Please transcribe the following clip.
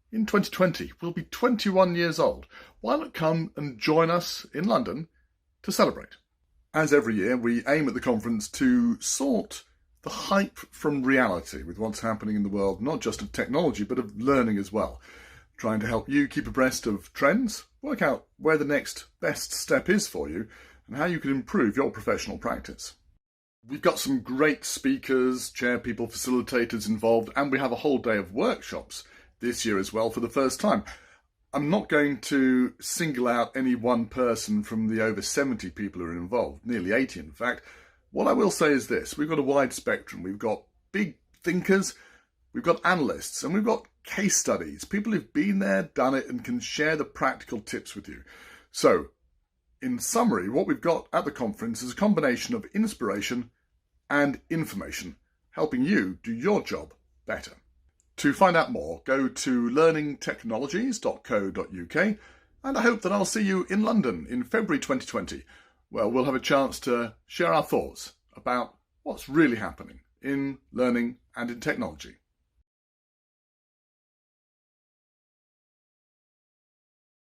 In 2020, we'll be 21 years old. Why not come and join us in London to celebrate? As every year, we aim at the conference to sort the hype from reality with what's happening in the world, not just of technology, but of learning as well. Trying to help you keep abreast of trends, work out where the next best step is for you, and how you can improve your professional practice. We've got some great speakers, chairpeople, facilitators involved, and we have a whole day of workshops this year as well for the first time. I'm not going to single out any one person from the over 70 people who are involved, nearly 80 in fact. What I will say is this: we've got a wide spectrum. We've got big thinkers, we've got analysts, and we've got case studies, people who've been there, done it, and can share the practical tips with you. So, in summary, what we've got at the conference is a combination of inspiration and information, helping you do your job better. To find out more, go to learningtechnologies.co.uk, and I hope that I'll see you in London in February 2020, where we'll have a chance to share our thoughts about what's really happening in learning and in technology.